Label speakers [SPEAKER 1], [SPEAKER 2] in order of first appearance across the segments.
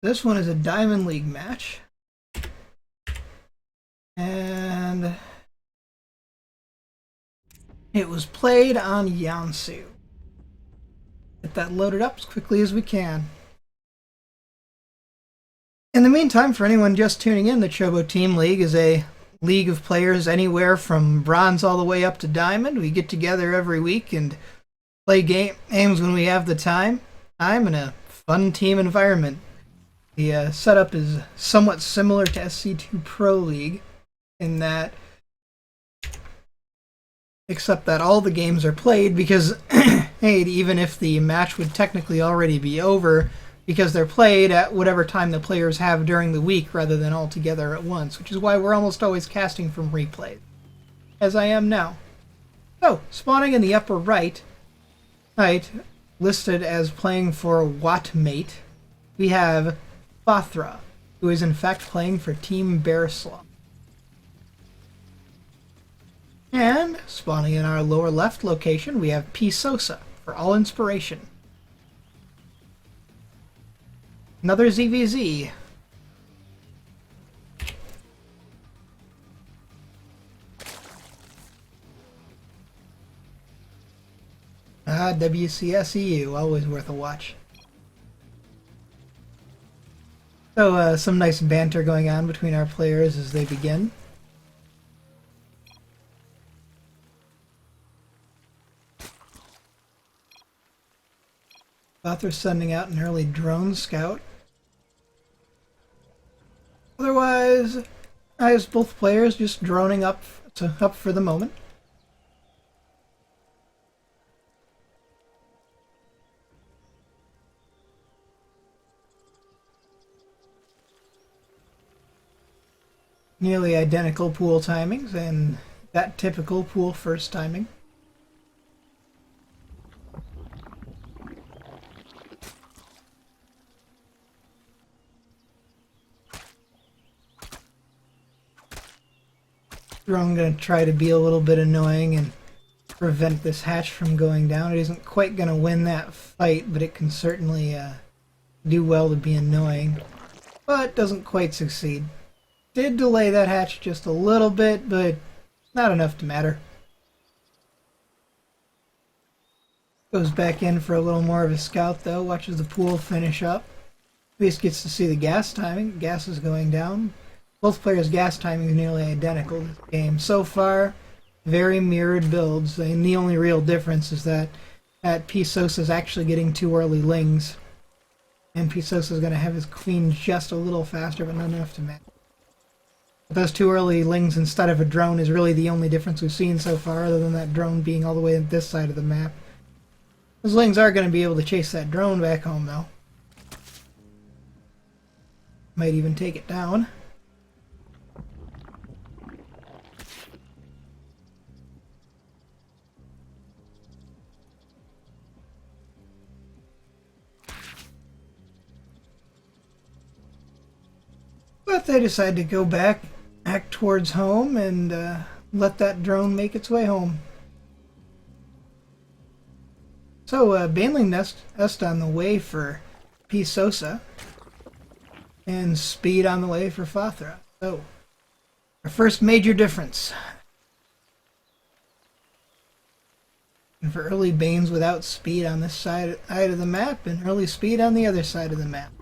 [SPEAKER 1] This one is a Diamond League match. And it was played on Yansu. Get that loaded up as quickly as we can. In the meantime, for anyone just tuning in, the Chobo Team League is a league of players anywhere from bronze all the way up to diamond. We get together every week and play games when we have the time. I'm in a fun team environment. The setup is somewhat similar to SC2 Pro League in that, except that all the games are played because, hey, even if the match would technically already be over, because they're played at whatever time the players have during the week rather than all together at once, which is why we're almost always casting from replays, as I am now. So, spawning in the upper right, listed as playing for Wattmate, we have Fathra, who is in fact playing for Team Bear Sloth. And, spawning in our lower left location, we have PSosa for All Inspiration. Another ZVZ. WCSEU, always worth a watch. So, some nice banter going on between our players as they begin. Fathra sending out an early drone scout. Otherwise, I have both players just droning up for the moment. Nearly identical pool timings and that typical pool first timing. I'm going to try to be a little bit annoying and prevent this hatch from going down. It isn't quite going to win that fight, but it can certainly do well to be annoying. But doesn't quite succeed. Did delay that hatch just a little bit, but not enough to matter. Goes back in for a little more of a scout though, watches the pool finish up. At least gets to see the gas timing. Gas is going down. Both players' gas timing is nearly identical this game. So far, very mirrored builds. And the only real difference is that PSosa is actually getting 2 early lings. And PSosa is going to have his queen just a little faster, but not enough to match. But those 2 early lings instead of a drone is really the only difference we've seen so far, other than that drone being all the way at this side of the map. Those lings are going to be able to chase that drone back home, though. Might even take it down. But they decide to go back towards home and let that drone make its way home. So, Baneling Nest on the way for PSosa, and Speed on the way for Fathra. So, our first major difference. And for early Banes without speed on this side of the map, and early speed on the other side of the map.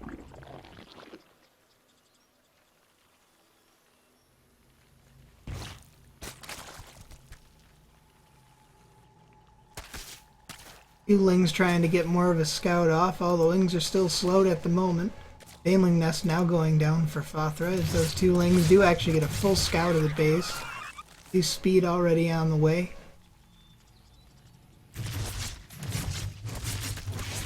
[SPEAKER 1] Few lings trying to get more of a scout off. All the lings are still slowed at the moment. Baneling Nest now going down for Fathra, as those 2 lings do actually get a full scout of the base. See Speed already on the way.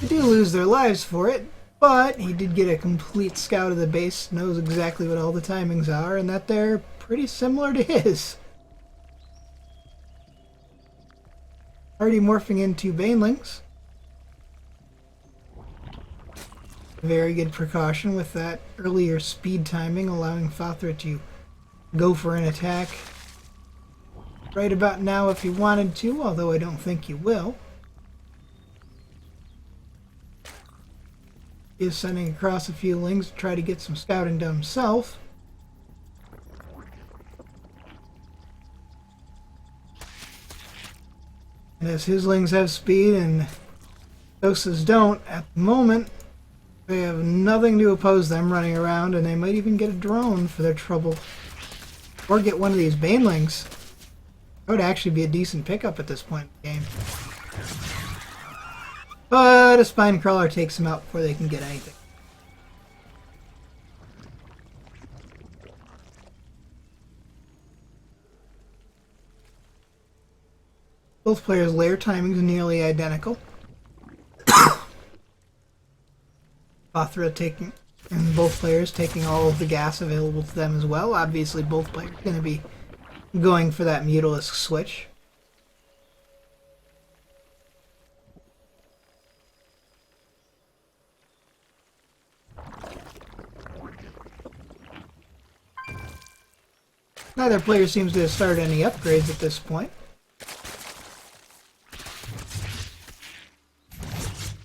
[SPEAKER 1] They do lose their lives for it, but he did get a complete scout of the base, knows exactly what all the timings are, and that they're pretty similar to his. Already morphing into Banelings. Very good precaution with that earlier speed timing, allowing Fathra to go for an attack right about now if he wanted to, although I don't think he will. He is sending across a few lings to try to get some scouting done himself. And as his lings have speed and PSosa's don't, at the moment, they have nothing to oppose them running around, and they might even get a drone for their trouble. Or get one of these banelings. That would actually be a decent pickup at this point in the game. But a spine crawler takes them out before they can get anything. Both players' lair timings are nearly identical. Fathra taking, and both players taking all of the gas available to them as well. Obviously, both players are going to be going for that Mutalisk switch. Neither player seems to have started any upgrades at this point.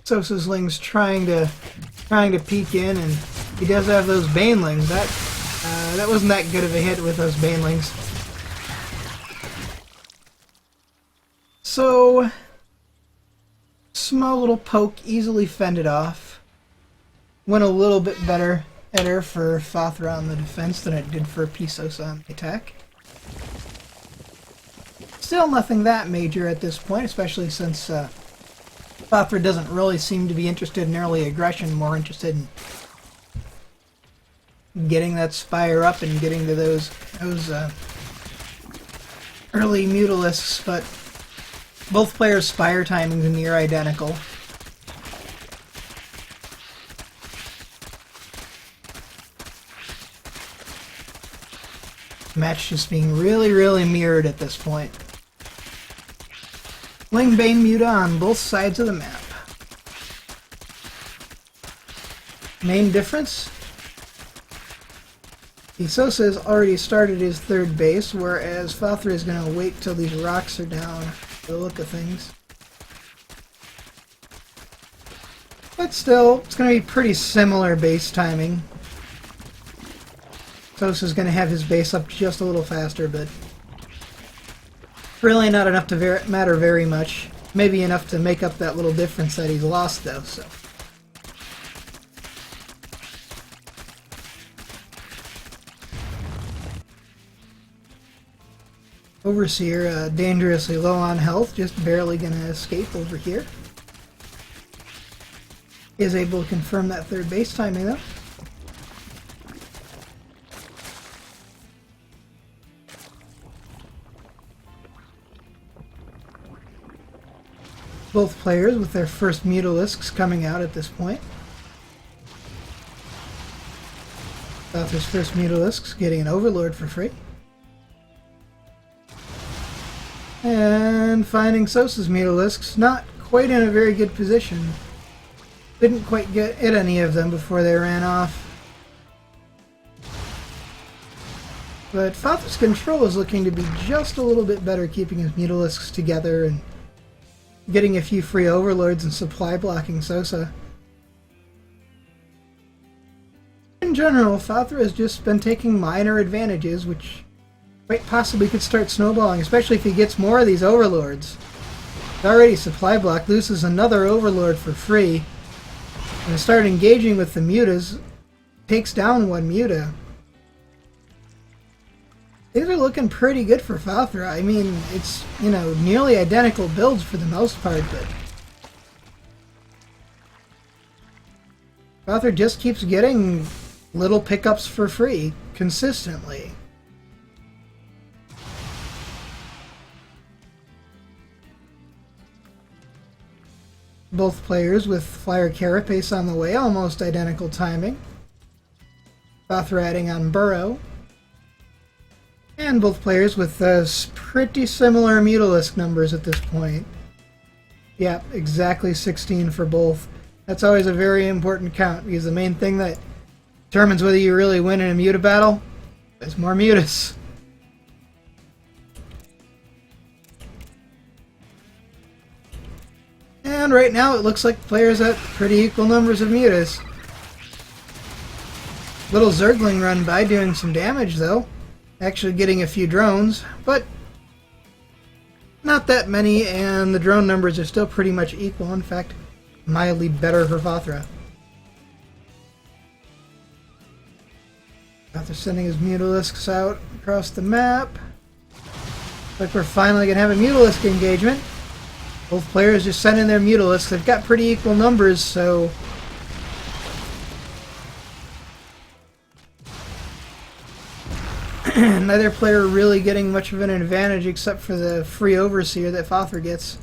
[SPEAKER 1] PSosa's ling's trying to peek in, and he does have those banelings. That wasn't that good of a hit with those banelings. So, small little poke, easily fended off. Went a little bit better for Fathra on the defense than it did for PSosa on the attack. Still nothing that major at this point, especially since Fathra doesn't really seem to be interested in early aggression, more interested in getting that spire up and getting to those early Mutalisks, but both players' spire timings are near identical. Match just being really, really mirrored at this point. Lingbane Muta on both sides of the map. Main difference? PSosa has already started his third base, whereas Fathra is going to wait till these rocks are down, for the look of things. But still, it's going to be pretty similar base timing. PSosa is going to have his base up just a little faster, but really not enough to matter very much. Maybe enough to make up that little difference that he's lost, though. So, Overseer, dangerously low on health, just barely going to escape over here. Is able to confirm that third base timing, though. Both players with their first Mutalisks coming out at this point. Fathra's first Mutalisks getting an Overlord for free. And finding PSosa's Mutalisks not quite in a very good position. Didn't quite get at any of them before they ran off. But Fathra's control is looking to be just a little bit better, keeping his Mutalisks together and getting a few free overlords and supply blocking PSosa. In general, Fathra has just been taking minor advantages, which quite possibly could start snowballing, especially if he gets more of these overlords. He's already supply blocked, loses another overlord for free, and start engaging with the mutas, takes down one muta. Things are looking pretty good for Fathra. I mean, it's, nearly identical builds for the most part, but Fathra just keeps getting little pickups for free, consistently. Both players with Flyer Carapace on the way, almost identical timing. Fathra adding on Burrow. And both players with pretty similar Mutalisk numbers at this point. Yeah, exactly 16 for both. That's always a very important count, because the main thing that determines whether you really win in a Muta battle is more Mutas. And right now it looks like players at pretty equal numbers of Mutas. Little Zergling run by doing some damage though. Actually getting a few drones, but not that many, and the drone numbers are still pretty much equal. In fact, mildly better for Fathra. Fathra sending his Mutalisks out across the map. Looks like we're finally going to have a Mutalisk engagement. Both players just send in their Mutalisks. They've got pretty equal numbers, so neither player really getting much of an advantage except for the free Overseer that Fathra gets.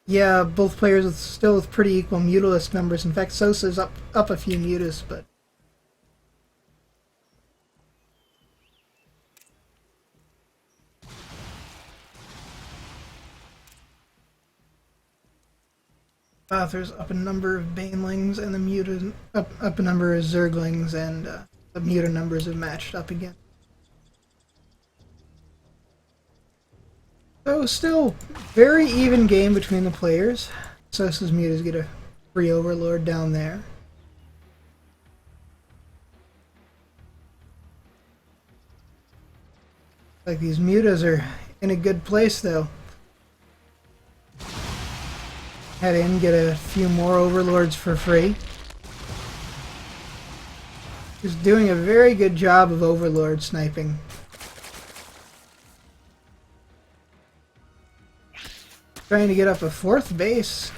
[SPEAKER 1] Yeah, both players still with pretty equal Mutalisk numbers. In fact, Sosa's up a few Mutas, but Fathra's up a number of Banelings, and the Muta up a number of Zerglings, and the Muta numbers have matched up again. So still very even game between the players. Sosa's Mutas get a free Overlord down there. Like these Mutas are in a good place though. Head in, get a few more Overlords for free. He's doing a very good job of Overlord sniping. Trying to get up a 4th base.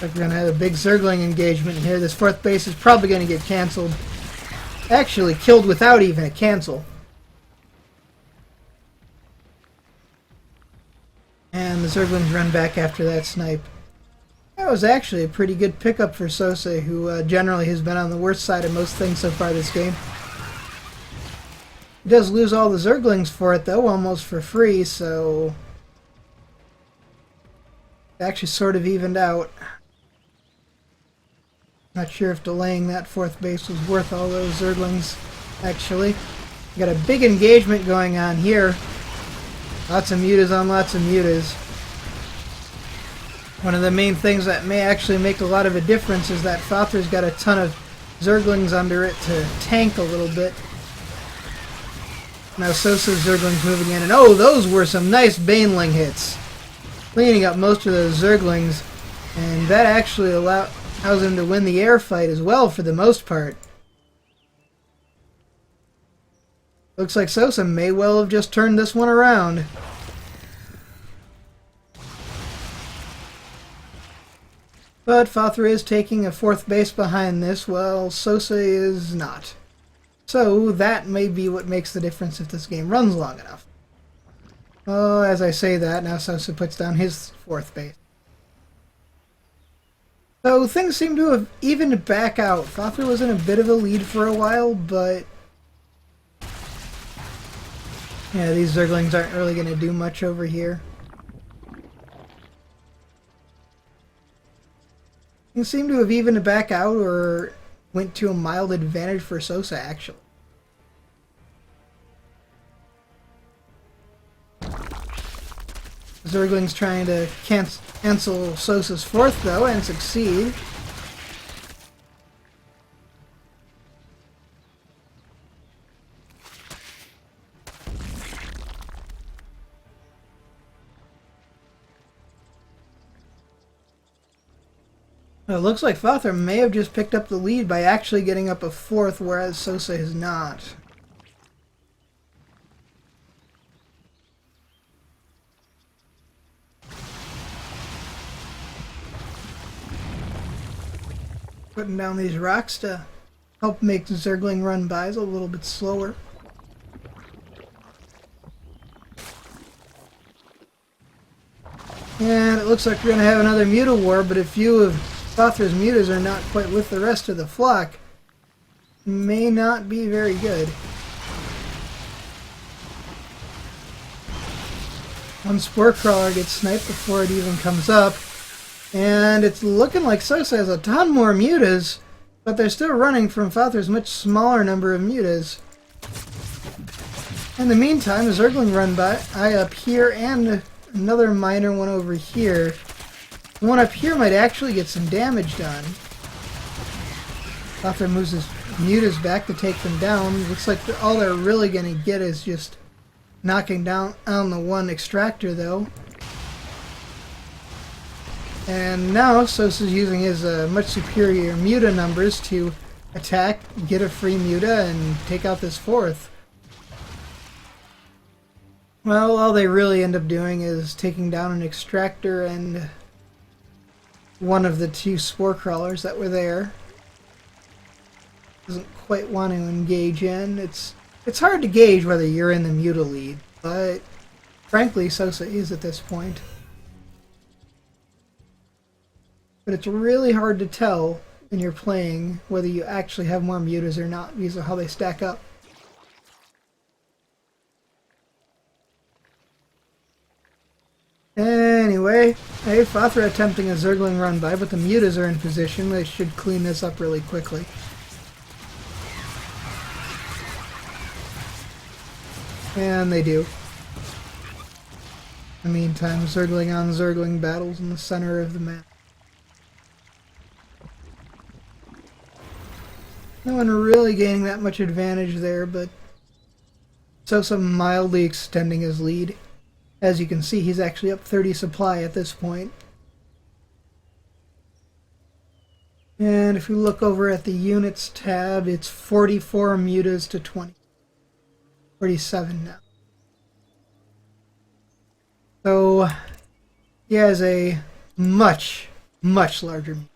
[SPEAKER 1] Like we're going to have a big Zergling engagement here. This 4th base is probably going to get cancelled. Actually killed without even a cancel. And the Zerglings run back after that snipe. That was actually a pretty good pickup for Sosa, who generally has been on the worst side of most things so far this game. He does lose all the Zerglings for it, though, almost for free, so it actually sort of evened out. Not sure if delaying that 4th base was worth all those Zerglings, actually. Got a big engagement going on here. Lots of Mutas on lots of Mutas. One of the main things that may actually make a lot of a difference is that Fathra's got a ton of Zerglings under it to tank a little bit. Now Sosa's Zerglings moving in, and oh, those were some nice Baneling hits. Cleaning up most of those Zerglings, and that actually allows him to win the air fight as well for the most part. Looks like Sosa may well have just turned this one around. But Fathra is taking a 4th base behind this, while Sosa is not. So that may be what makes the difference if this game runs long enough. Oh, as I say that, now Sosa puts down his 4th base. So things seem to have evened back out. Fathra was in a bit of a lead for a while, but yeah, these Zerglings aren't really going to do much over here. Things seem to have evened back out, or went to a mild advantage for Sosa, actually. Zergling's trying to cancel Sosa's 4th, though, and succeed. It looks like Fathra may have just picked up the lead by actually getting up a 4th, whereas Sosa has not. Putting down these rocks to help make the Zergling run-bys a little bit slower. And it looks like we're going to have another Muta war, but a few of Fathra's Mutas are not quite with the rest of the flock. May not be very good. One Spore Crawler gets sniped before it even comes up. And it's looking like Sosa has a ton more Mutas, but they're still running from Fathra's much smaller number of Mutas. In the meantime, a Zergling run by up here and another minor one over here. The one up here might actually get some damage done. Fathra moves his mutas back to take them down. Looks like all they're really going to get is just knocking down on the one extractor, though. And now PSosa's using his much superior muta numbers to attack, get a free muta, and take out this fourth. Well, all they really end up doing is taking down an extractor and one of the two spore crawlers that were there. Doesn't quite want to engage in. It's hard to gauge whether you're in the muta lead, but frankly, PSosa is at this point. But it's really hard to tell when you're playing whether you actually have more mutas or not because of how they stack up. Anyway, hey, Fathra attempting a Zergling run by, but the mutas are in position. They should clean this up really quickly. And they do. In the meantime, Zergling on Zergling battles in the center of the map. No one really gaining that much advantage there, but PSosa mildly extending his lead. As you can see, he's actually up 30 supply at this point. And if we look over at the units tab, it's 44 mutas to 20. 47 now. So he has a much, much larger muta.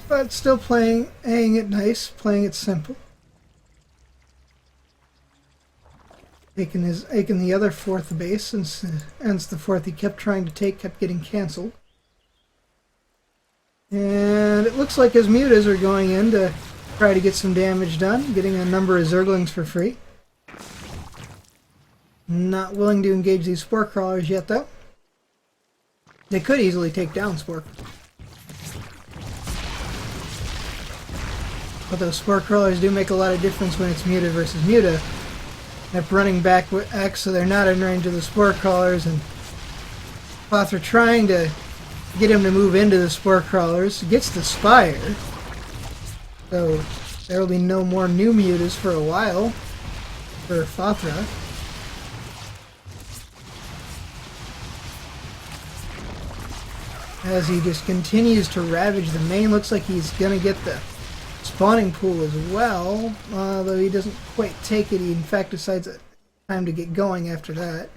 [SPEAKER 1] But still playing it nice, playing it simple. Taking the other fourth base, since the fourth he kept trying to take kept getting cancelled. And it looks like his mutas are going in to try to get some damage done, getting a number of Zerglings for free. Not willing to engage these spore crawlers yet, though. They could easily take down spore. But those spore crawlers do make a lot of difference when it's muta versus muta. They're running back with X, so they're not in range of the spore crawlers, and Fathra trying to get him to move into the spore crawlers. Gets the spire. So there will be no more new mutas for a while for Fathra. As he just continues to ravage the main, looks like he's gonna get the spawning pool as well, though he doesn't quite take it. He in fact decides it's time to get going after that.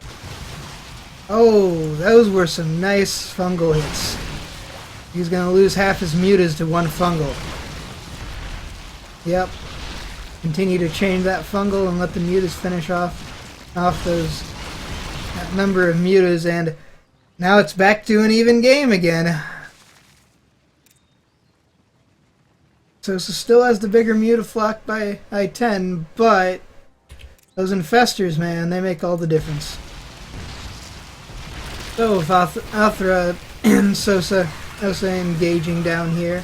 [SPEAKER 1] Oh, those were some nice fungal hits. He's going to lose half his mutas to one fungal. Yep. Continue to change that fungal and let the mutas finish off that number of mutas, and now it's back to an even game again. PSosa still has the bigger muta flock by 10, but those infestors, man, they make all the difference. So Fathra and PSosa engaging down here.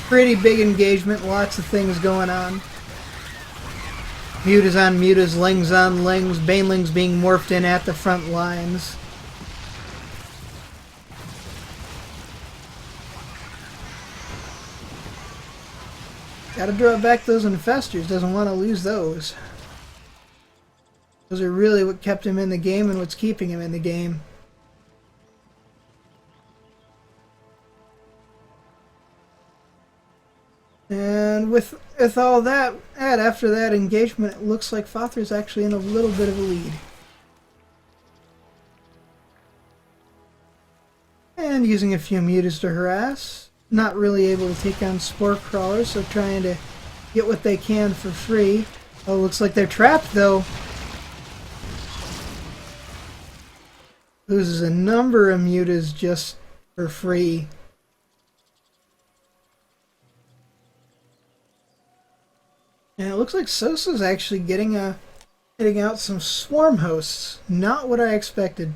[SPEAKER 1] Pretty big engagement, lots of things going on. Mutas on mutas, lings on lings, banelings being morphed in at the front lines. Gotta draw back those infestors, doesn't want to lose those. Those are really what kept him in the game and what's keeping him in the game. And with all that, after that engagement, it looks like Fathra's actually in a little bit of a lead. And using a few mutas to harass. Not really able to take on spore crawlers, so trying to get what they can for free. Oh, looks like they're trapped though. Loses a number of mutas just for free. And it looks like PSosa's actually getting out some swarm hosts. Not what I expected.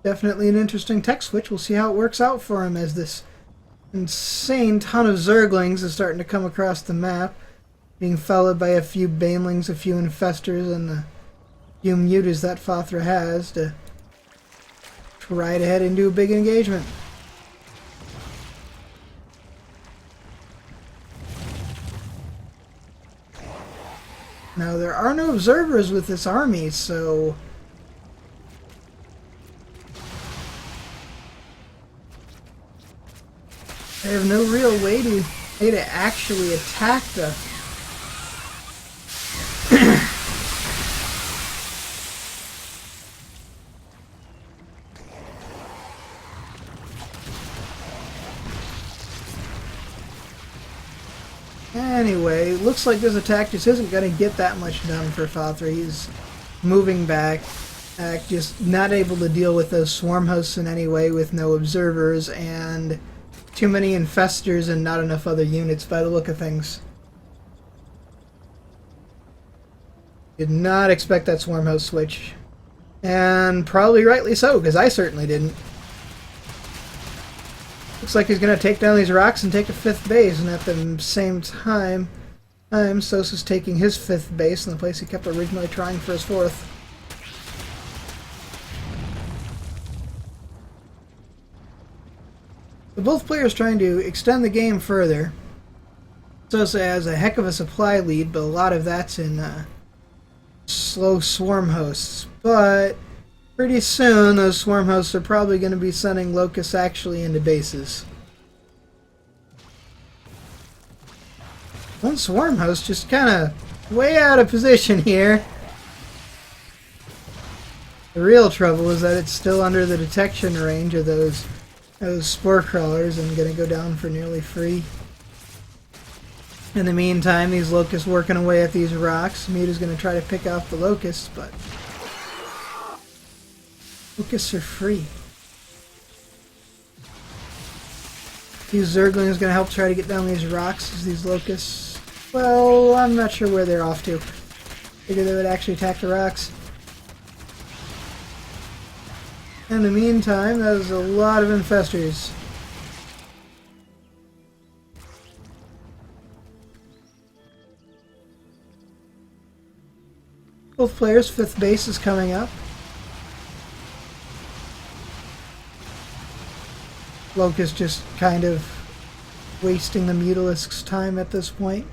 [SPEAKER 1] Definitely an interesting tech switch. We'll see how it works out for him as this insane ton of Zerglings is starting to come across the map, being followed by a few Banelings, a few Infestors, and a few Mutas that Fathra has to try to head into a big engagement. Now, there are no observers with this army, so they have no real way to actually attack the Anyway, looks like this attack just isn't going to get that much done for Fathra. He's moving back, just not able to deal with those swarm hosts in any way with no observers and too many infestors and not enough other units by the look of things. Did not expect that swarm host switch. And probably rightly so, because I certainly didn't. Looks like he's going to take down these rocks and take a 5th base, and at the same time, Sosa's taking his 5th base in the place he kept originally trying for his 4th. So both players trying to extend the game further. Sosa has a heck of a supply lead, but a lot of that's in slow swarm hosts. But pretty soon, those swarm hosts are probably going to be sending locusts actually into bases. One swarm host just kind of way out of position here. The real trouble is that it's still under the detection range of those spore crawlers and going to go down for nearly free. In the meantime, these locusts working away at these rocks. Muta's going to try to pick off the locusts, but locusts are free. These Zerglings going to help try to get down these rocks as these locusts. Well, I'm not sure where they're off to. Figured they would actually attack the rocks. In the meantime, that is a lot of infestors. Both players' 5th base is coming up. Locust just kind of wasting the Mutalisk's time at this point.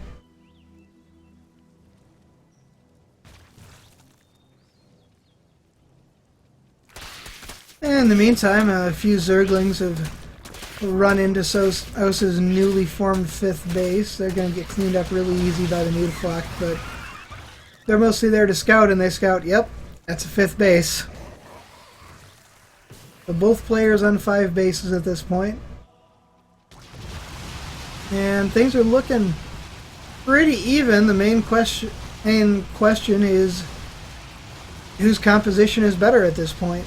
[SPEAKER 1] In the meantime, a few Zerglings have run into Sosa's newly formed 5th base. They're going to get cleaned up really easy by the Mutaflock, but they're mostly there to scout, and they scout, yep, that's a 5th base. So both players on 5 bases at this point. And things are looking pretty even. The main question is whose composition is better at this point.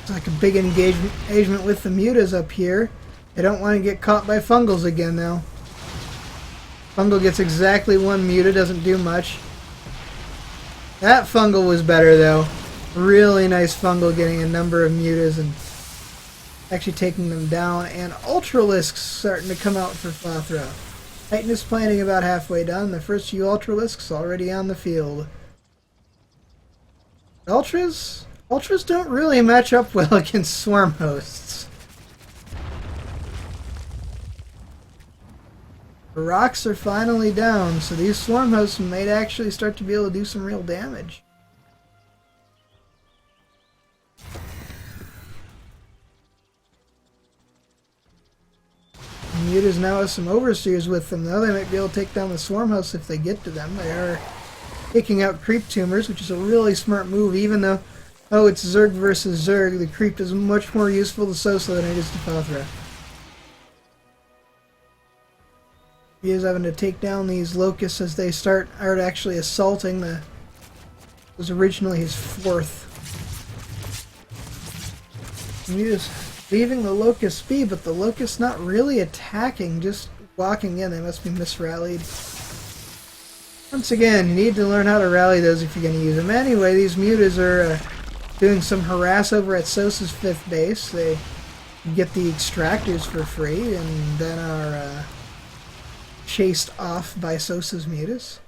[SPEAKER 1] It's like a big engagement with the mutas up here. They don't want to get caught by fungals again, though. Fungal gets exactly 1 muta, doesn't do much. That fungal was better, though. Really nice fungal getting a number of mutas and actually taking them down. And Ultralisks starting to come out for Fathra. Titan is planning about halfway done. The first few Ultralisks already on the field. Ultras don't really match up well against swarm hosts. The rocks are finally down, so these swarm hosts might actually start to be able to do some real damage. Mutas now have some overseers with them, though. They might be able to take down the swarm hosts if they get to them. They are taking out creep tumors, which is a really smart move, even though, oh, it's Zerg versus Zerg. The creep is much more useful to Sosa than it is to Fathra. He is having to take down these locusts as they are actually assaulting the. It was originally his 4th. He is leaving the locusts be, but the locusts not really attacking, just walking in. They must be misrallied. Once again, you need to learn how to rally those if you're going to use them. Anyway, these mutas are doing some harass over at Sosa's 5th base. They get the extractors for free and then are chased off by Sosa's mutas.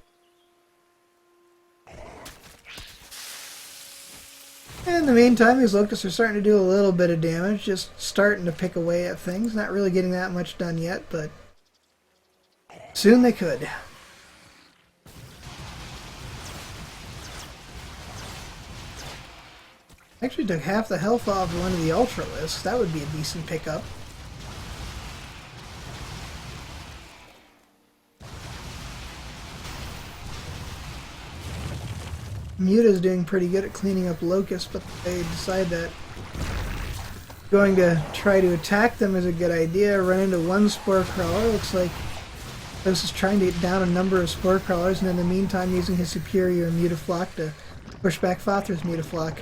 [SPEAKER 1] In the meantime, these locusts are starting to do a little bit of damage, just starting to pick away at things. Not really getting that much done yet, but soon they could. Actually took half the health off one of the Ultralisks. That would be a decent pickup. Muta's doing pretty good at cleaning up locusts, but they decide that going to try to attack them is a good idea. Run into one spore crawler. Looks like this is trying to get down a number of spore crawlers, and in the meantime using his superior Mutaflock to push back Fathra's Mutaflock.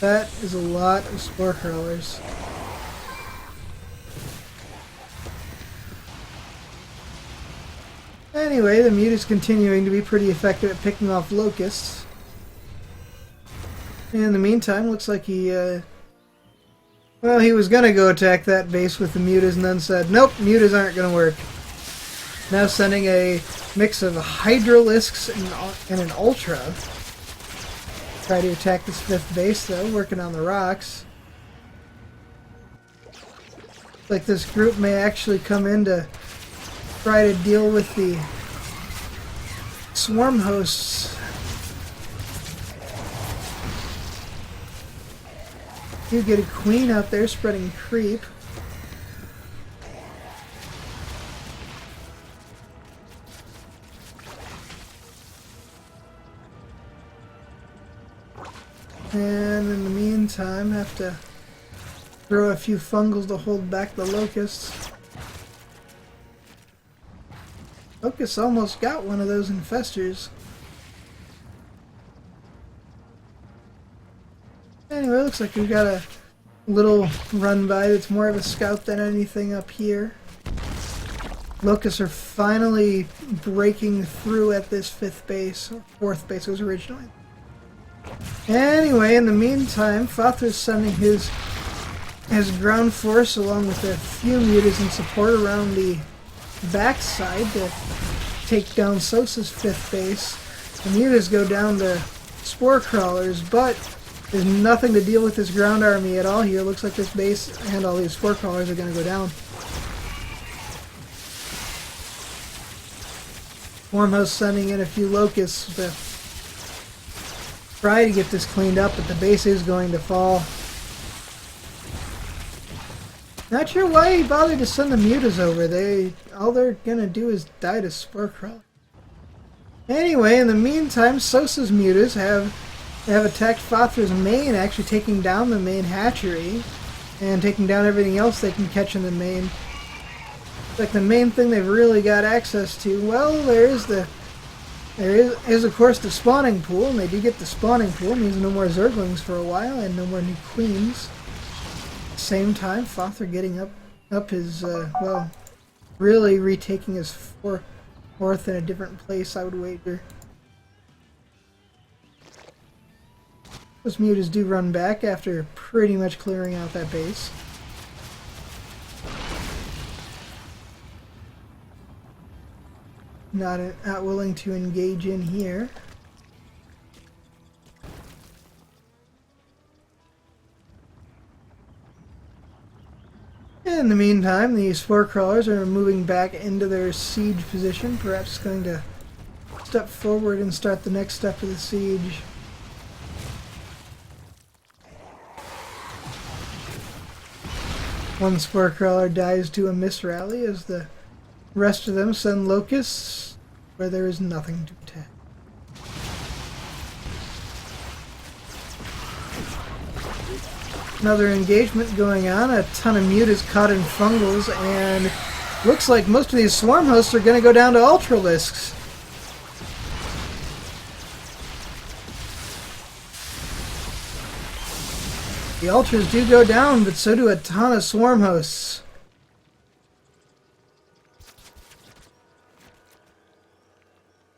[SPEAKER 1] That is a lot of spore crawlers. Anyway, the Mute is continuing to be pretty effective at picking off locusts. In the meantime, looks like he, well, he was gonna go attack that base with the mutas and then said, nope, mutas aren't gonna work. Now sending a mix of Hydralisks and an Ultra. Try to attack this 5th base, though, working on the rocks. Like this group may actually come in to try to deal with the swarm hosts. You get a queen out there spreading creep. And in the meantime, have to throw a few fungals to hold back the locusts. Locusts almost got one of those infestors. Anyway, looks like we've got a little run by that's more of a scout than anything up here. Locusts are finally breaking through at this 5th base, or 4th base it was originally. Anyway, in the meantime, Fathra's sending his ground force along with a few mutas in support around the backside to take down Sosa's 5th base. The mutas go down to spore crawlers, but there's nothing to deal with this ground army at all here. Looks like this base and all these spore crawlers are going to go down. Wormhouse sending in a few locusts to try to get this cleaned up, but the base is going to fall. Not sure why he bothered to send the mutas over. All they're gonna do is die to spore crawler. Anyway, in the meantime, Sosa's mutas have attacked Fathra's main, actually taking down the main hatchery and taking down everything else they can catch in the main. Like the main thing they've really got access to. Well, there is of course the spawning pool, and they do get the spawning pool. It means no more Zerglings for a while and no more new queens. Same time, Fathra getting up his, well, really retaking his fourth in a different place, I would wager. Those mutas do run back after pretty much clearing out that base. Not willing to engage in here. In the meantime, the spore crawlers are moving back into their siege position, perhaps going to step forward and start the next step of the siege. One spore crawler dies to a misrally as the rest of them send locusts where there is nothing to attack. Another engagement going on. A ton of mutas caught in fungals, and looks like most of these swarm hosts are going to go down to ultralisks. The ultras do go down, but so do a ton of swarm hosts.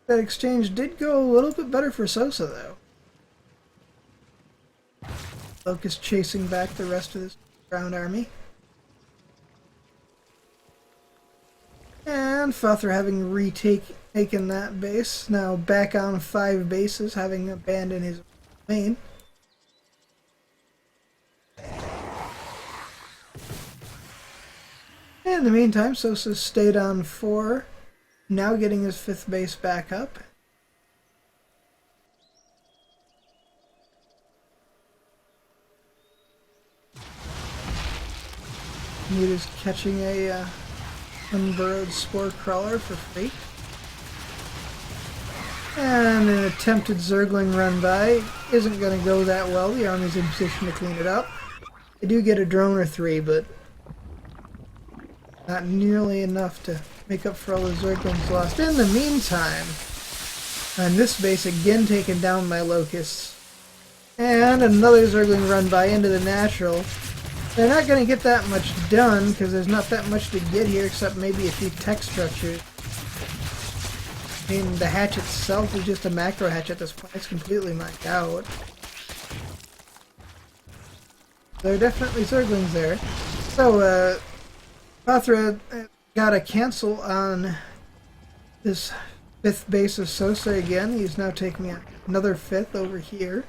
[SPEAKER 1] That exchange did go a little bit better for Sosa, though. Locust chasing back the rest of this ground army. And Fathra having taken that base, now back on 5 bases, having abandoned his main. In the meantime, Sosa stayed on 4, now getting his 5th base back up. He is catching a unburrowed spore crawler for free. And an attempted Zergling run by isn't going to go that well. The army's in position to clean it up. They do get a drone or 3, but not nearly enough to make up for all the Zerglings lost. In the meantime, and this base again taken down by locusts. And another Zergling run by into the natural. They're not going to get that much done because there's not that much to get here except maybe a few tech structures. I mean, the hatch itself is just a macro hatch at this point. It's completely knocked out. There are definitely Zerglings there. So, Fathra got a cancel on this 5th base of Sosa again. He's now taking another 5th over here.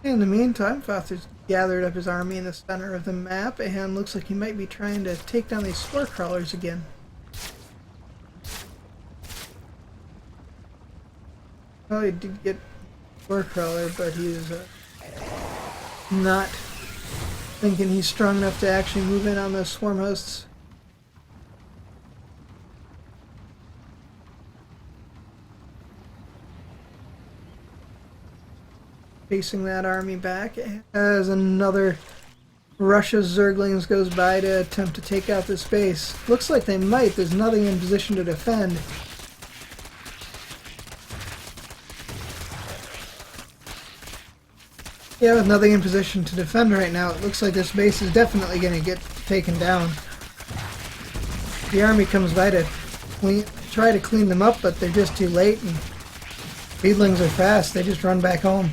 [SPEAKER 1] In the meantime, Fathra's gathered up his army in the center of the map and looks like he might be trying to take down these spore crawlers again. Oh, he did get spore crawler, but he's not thinking he's strong enough to actually move in on those swarm hosts. Facing that army back as another rush of Zerglings goes by to attempt to take out this base. Looks like they might. There's nothing in position to defend. Yeah, with nothing in position to defend right now, it looks like this base is definitely going to get taken down. The army comes by to try to clean them up, but they're just too late, and Speedlings are fast. They just run back home.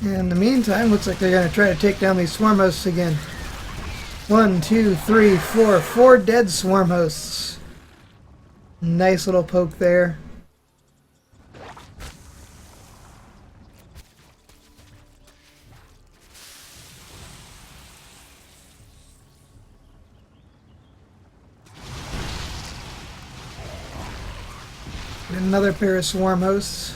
[SPEAKER 1] In the meantime, looks like they're going to try to take down these swarm hosts again. 1, 2, 3, 4. 4 dead swarm hosts. Nice little poke there. Another pair of swarm hosts.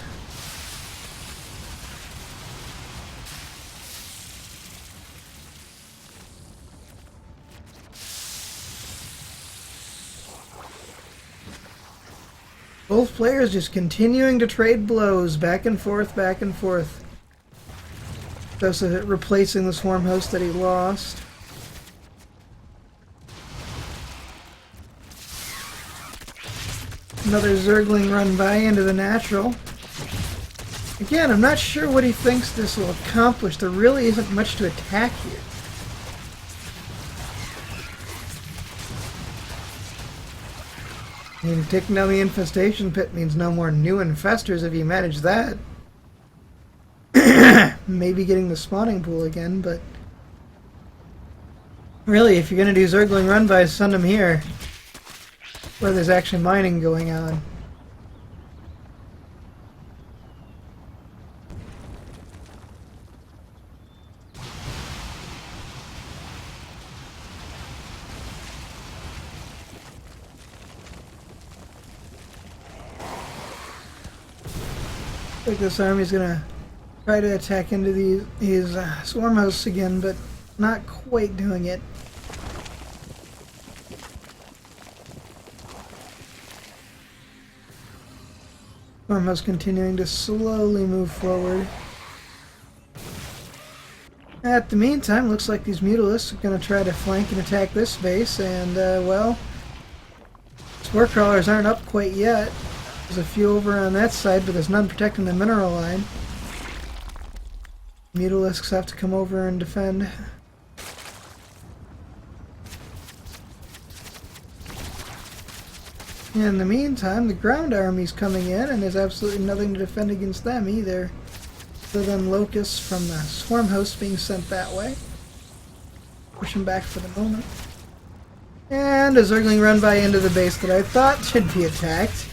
[SPEAKER 1] Both players just continuing to trade blows back and forth, back and forth. Sosa replacing the swarm host that he lost. Another Zergling run by into the natural. Again, I'm not sure what he thinks this will accomplish. There really isn't much to attack here. I mean, taking down the infestation pit means no more new infestors if you manage that. Maybe getting the spawning pool again, but really, if you're going to do Zergling run-bys, send them here, where there's actually mining going on. I think this army's gonna try to attack into these swarm hosts again, but not quite doing it. Swarm host continuing to slowly move forward. At the meantime, looks like these Mutalisks are going to try to flank and attack this base, and, well, Spore Crawlers aren't up quite yet. There's a few over on that side, but there's none protecting the mineral line. Mutalisks have to come over and defend. In the meantime, the ground army's coming in, and there's absolutely nothing to defend against them either. Other than locusts from the swarm host being sent that way. Push them back for the moment. And a Zergling run by into the base that I thought should be attacked.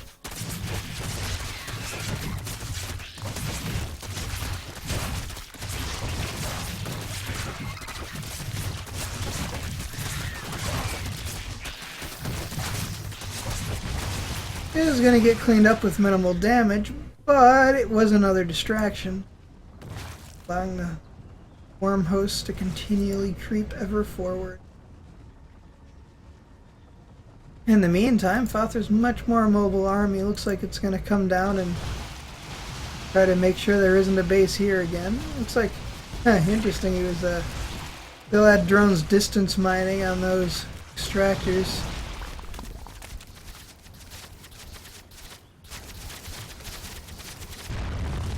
[SPEAKER 1] It is going to get cleaned up with minimal damage, but it was another distraction, allowing the worm host to continually creep ever forward. In the meantime, Fathra's much more mobile army looks like it's going to come down and try to make sure there isn't a base here again. Looks like, interesting, he was, they'll add drones distance mining on those extractors.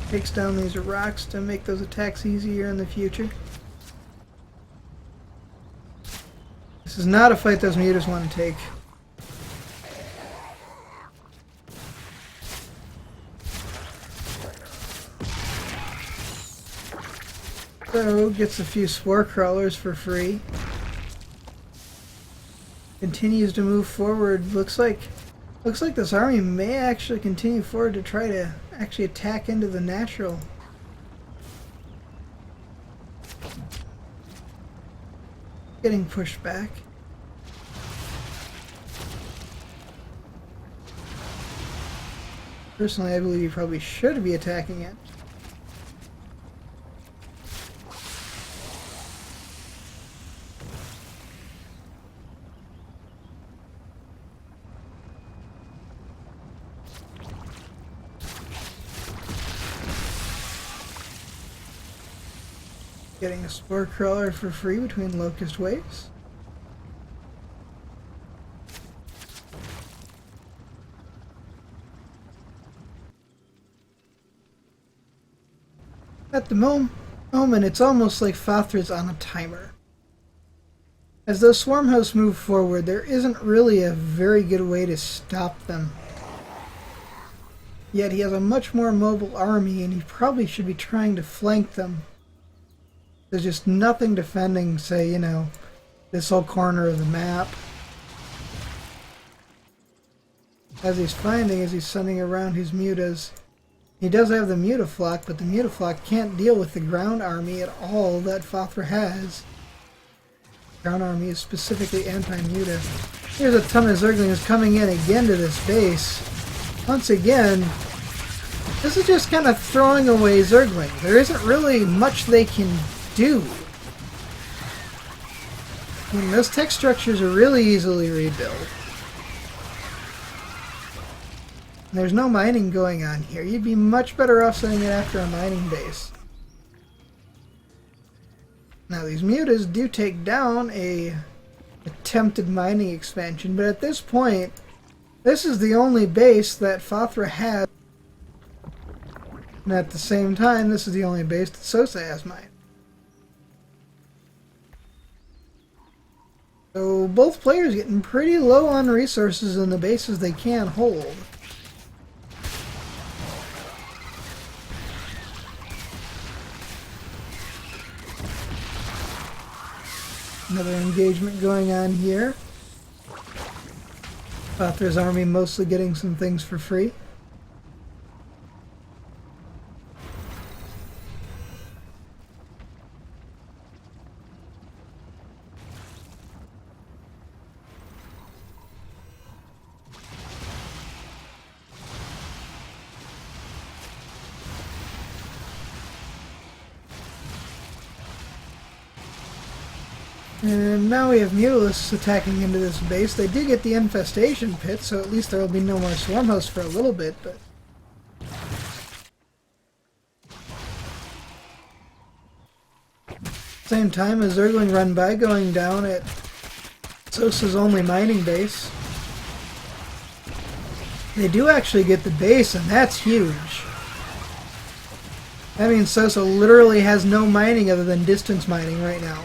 [SPEAKER 1] Takes down these rocks to make those attacks easier in the future. This is not a fight those mutas want to take. So, gets a few spore crawlers for free. Continues to move forward. Looks like this army may actually continue forward to try to actually attack into the natural. Getting pushed back. Personally, I believe you probably should be attacking it. Getting a spore crawler for free between locust waves. At the moment, it's almost like Fathra's on a timer. As those swarm hosts move forward, there isn't really a very good way to stop them. Yet he has a much more mobile army, and he probably should be trying to flank them. There's just nothing defending, say, this whole corner of the map. As he's finding, as he's sending around his mutas, he does have the mutaflock, but the mutaflock can't deal with the ground army at all that Fathra has. The ground army is specifically anti-muta. Here's a ton of Zerglings coming in again to this base. Once again, this is just kind of throwing away Zerglings. There isn't really much they can do. I mean, those tech structures are really easily rebuilt. There's no mining going on here. You'd be much better off sending it after a mining base. Now these mutas do take down a attempted mining expansion, but at this point, this is the only base that Fathra has. And at the same time, this is the only base that PSosa has mined. So both players getting pretty low on resources in the bases they can hold. Another engagement going on here. Fathra's army mostly getting some things for free. And now we have Mutalisks attacking into this base. They did get the infestation pit, so at least there will be no more swarm hosts for a little bit, but Same time as Zergling run by, going down at Sosa's only mining base. They do actually get the base, and that's huge. That means Sosa literally has no mining other than distance mining right now.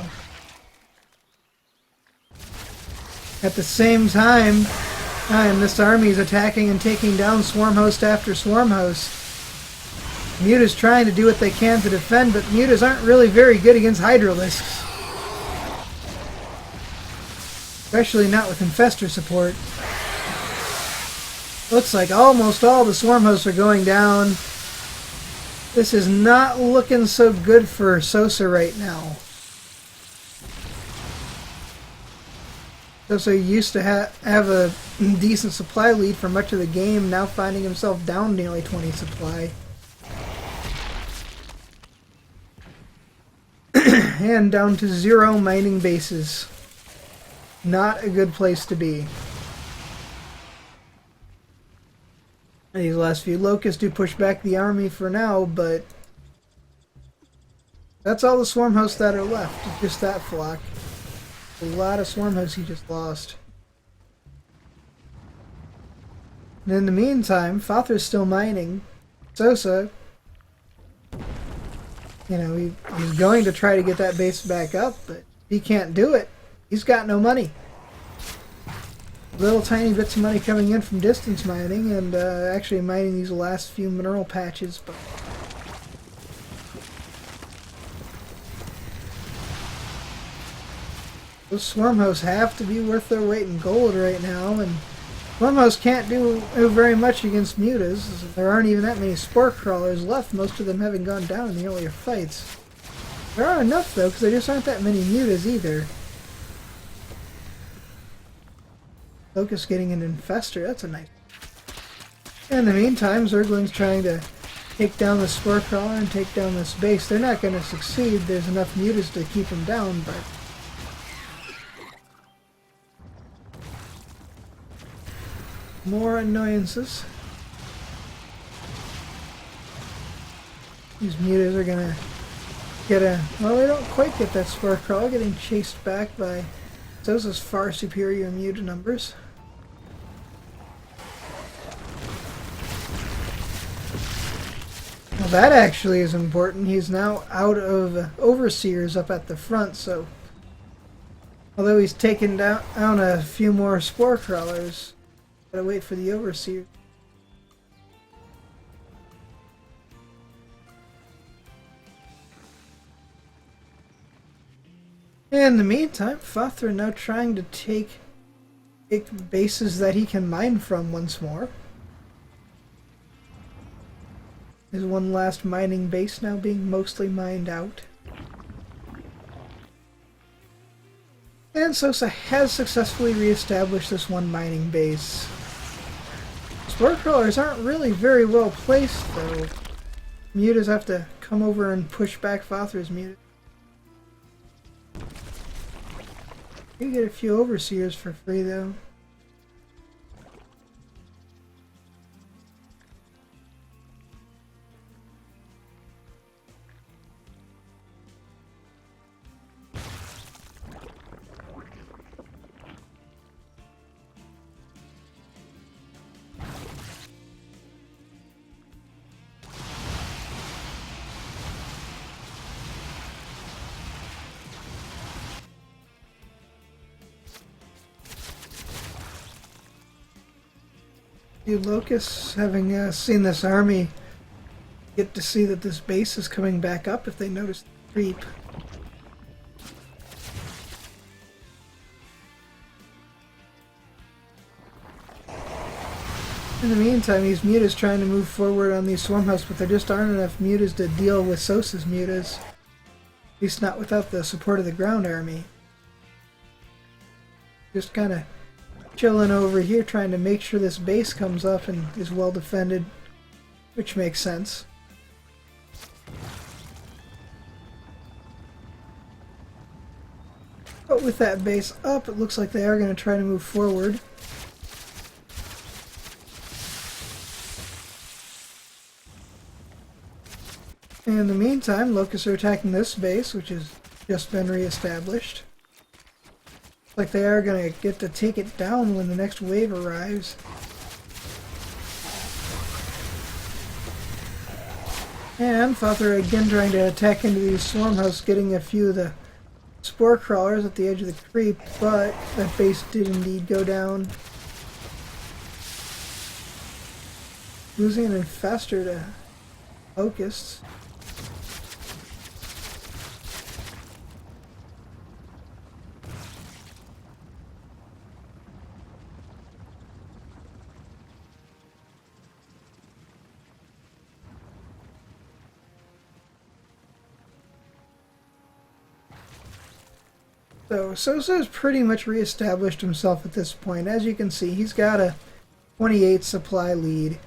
[SPEAKER 1] At the same time, this army is attacking and taking down swarm host after swarm host. Muta's trying to do what they can to defend, but Mutas aren't really very good against Hydralisks. Especially not with Infestor support. Looks like almost all the swarm hosts are going down. This is not looking so good for Sosa right now. Sosa used to have a decent supply lead for much of the game, now finding himself down nearly 20 supply. And down to 0 mining bases. Not a good place to be. These last few locusts do push back the army for now, but that's all the swarm hosts that are left. It's just that flock. A lot of swarm hosts he just lost. And in the meantime, Fathra's still mining. Sosa, you know, he's going to try to get that base back up, but he can't do it. He's got no money. Little tiny bits of money coming in from distance mining and actually mining these last few mineral patches, but those swarm hosts have to be worth their weight in gold right now, and swarm hosts can't do very much against mutas. There aren't even that many spore crawlers left, most of them having gone down in the earlier fights. There are enough though, because there just aren't that many mutas either. Locust getting an infestor, that's a nice. In the meantime, Zergling's trying to take down the spore crawler and take down this base. They're not going to succeed. There's enough mutas to keep him down, but more annoyances. These mutas are going to get a... Well, they don't quite get that spore crawler, getting chased back by Sosa's far superior muta numbers. Well, that actually is important. He's now out of overseers up at the front, so although he's taken down a few more spore crawlers, gotta wait for the overseers. In the meantime, Fathra now trying to take bases that he can mine from once more. There's one last mining base now being mostly mined out. And Sosa has successfully re-established this one mining base. Spore crawlers aren't really very well placed though. Mutas have to come over and push back Fathra's mutas. You get a few overseers for free though. You locusts, having seen this army, get to see that this base is coming back up if they notice the creep. In the meantime, these mutas trying to move forward on these swarm hosts, but there just aren't enough mutas to deal with Sosa's mutas. At least not without the support of the ground army. Just kind of chilling over here, trying to make sure this base comes up and is well defended, which makes sense. But with that base up, it looks like they are going to try to move forward. In the meantime, locusts are attacking this base, which is just been reestablished. Like they are gonna get to take it down when the next wave arrives. And Fathra again trying to attack into these swarm house, getting a few of the spore crawlers at the edge of the creep, but that base did indeed go down. Losing an infestor to locusts. So PSosa has pretty much reestablished himself at this point. As you can see, he's got a 28 supply lead.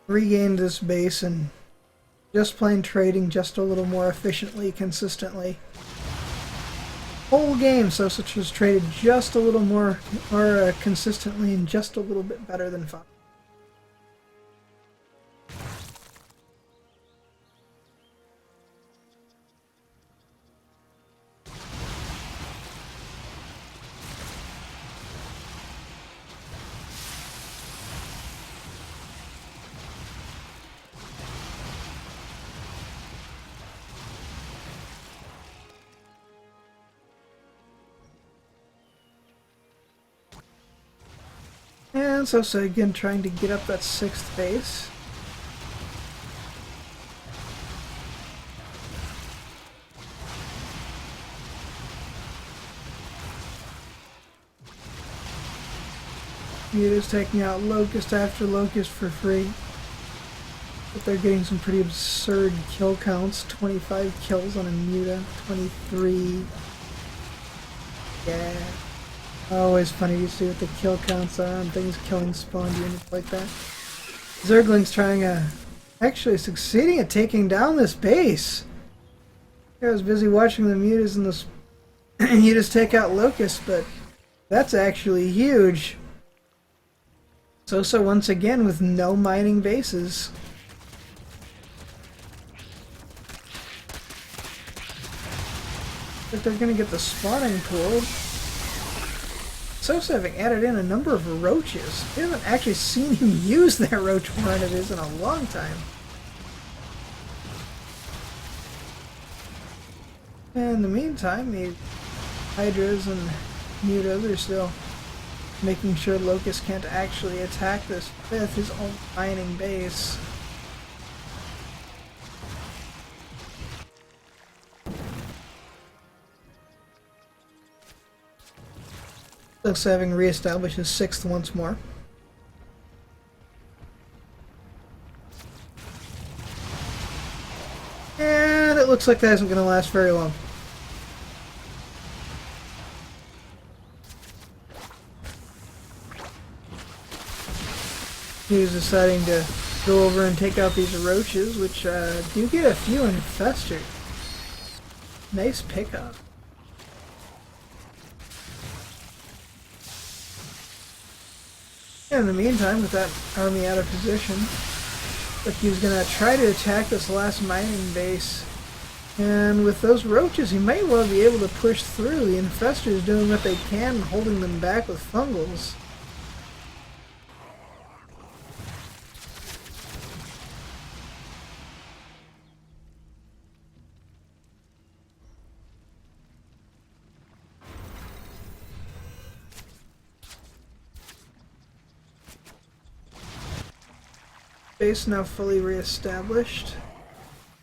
[SPEAKER 1] Regained this base and just plain trading just a little more efficiently, consistently. Whole game, PSosa has traded just a little more consistently and just a little bit better than Fathra. And PSosa again trying to get up that 6th base. Muta's taking out locust after locust for free. But they're getting some pretty absurd kill counts. 25 kills on a Muta, 23. Yeah. Always funny to see what the kill counts are on things killing spawn units like that. Zergling's trying actually succeeding at taking down this base. I was busy watching the mutas and the mutas take out locusts, but that's actually huge. PSosa once again with no mining bases. But they're gonna get the spawning pool. PSosa having added in a number of roaches. We haven't actually seen him use that roach horn of his in a long time. And in the meantime, the hydras and mutas are still making sure locusts can't actually attack this 5th, his own mining base. PSosa having reestablished his 6th once more. And it looks like that isn't going to last very long. He was deciding to go over and take out these roaches, which do get a few infested. Nice pickup. In the meantime, with that army out of position, like he was going to try to attack this last mining base. And with those roaches, he might well be able to push through. The infestors doing what they can, holding them back with fungals. Base now fully reestablished.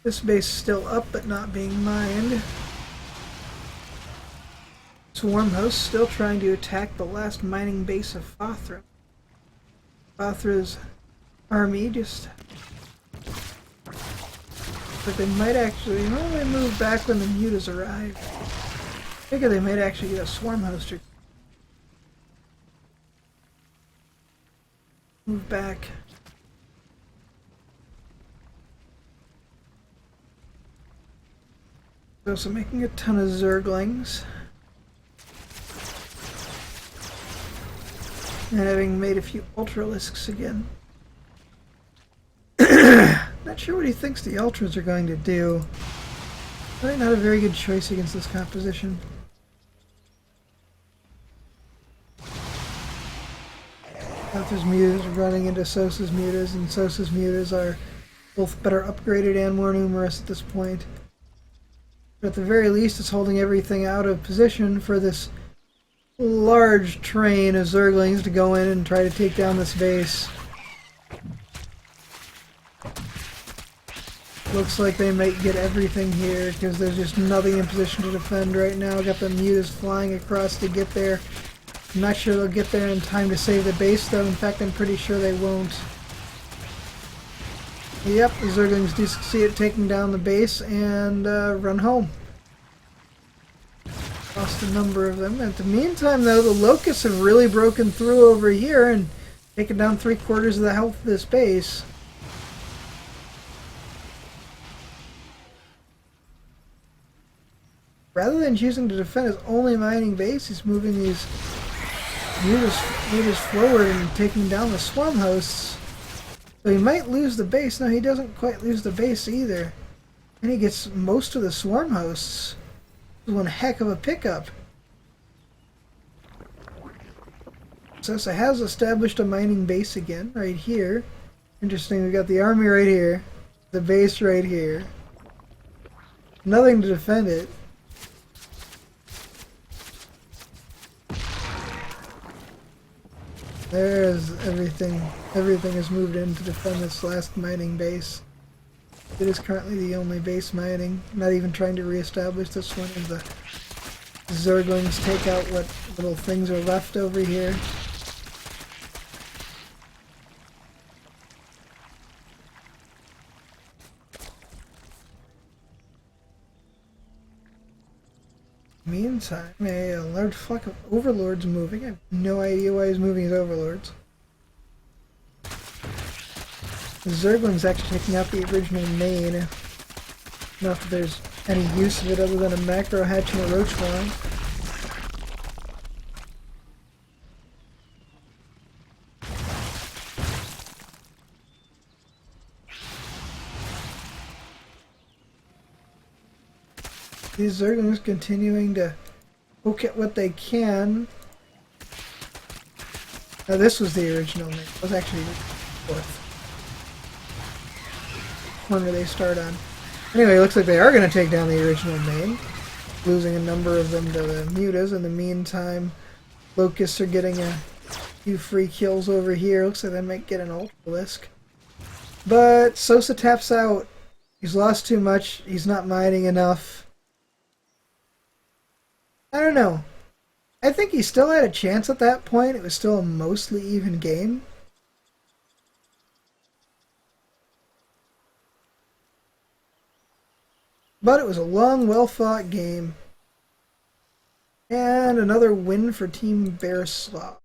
[SPEAKER 1] This base still up but not being mined. Swarm host still trying to attack the last mining base of Fathra. Fathra's army just... but they might actually... well, they move back when the mutas arrive. I figure they might actually get a swarm hoster. Move back. Also making a ton of Zerglings. And having made a few Ultralisks again. Not sure what he thinks the Ultras are going to do. Probably not a very good choice against this composition. Fathra's mutas are running into Sosa's mutas, and Sosa's mutas are both better upgraded and more numerous at this point. But at the very least, it's holding everything out of position for this large train of Zerglings to go in and try to take down this base. Looks like they might get everything here because there's just nothing in position to defend right now. Got the mutas flying across to get there. I'm not sure they'll get there in time to save the base though. In fact, I'm pretty sure they won't. Yep, the Zerglings do succeed at taking down the base and run home. Lost a number of them. In the meantime though, the Locusts have really broken through over here and taken down 3/4 of the health of this base. Rather than choosing to defend his only mining base, he's moving these mutas forward and taking down the swarm hosts. So he might lose the base. No, he doesn't quite lose the base either. And he gets most of the swarm hosts. One heck of a pickup. PSosa has established a mining base again, right here. Interesting, we got the army right here. The base right here. Nothing to defend it. There's everything. Everything is moved in to defend this last mining base. It is currently the only base mining. Not even trying to reestablish this one. And the Zerglings take out what little things are left over here. Meantime, a large flock of overlords moving. I have no idea why he's moving his overlords. The Zergling's actually taking out the original main. Not that there's any use of it other than a macro hatching a roach farm. These Zerglings continuing to poke at what they can. Now this was the original main. It was actually the fourth corner they start on. Anyway, it looks like they are going to take down the original main, losing a number of them to the mutas. In the meantime, Locusts are getting a few free kills over here. Looks like they might get an Ultralisk. But PSosa taps out. He's lost too much. He's not mining enough. I don't know. I think he still had a chance at that point. It was still a mostly even game. But it was a long, well-fought game. And another win for Team Bear Sloth.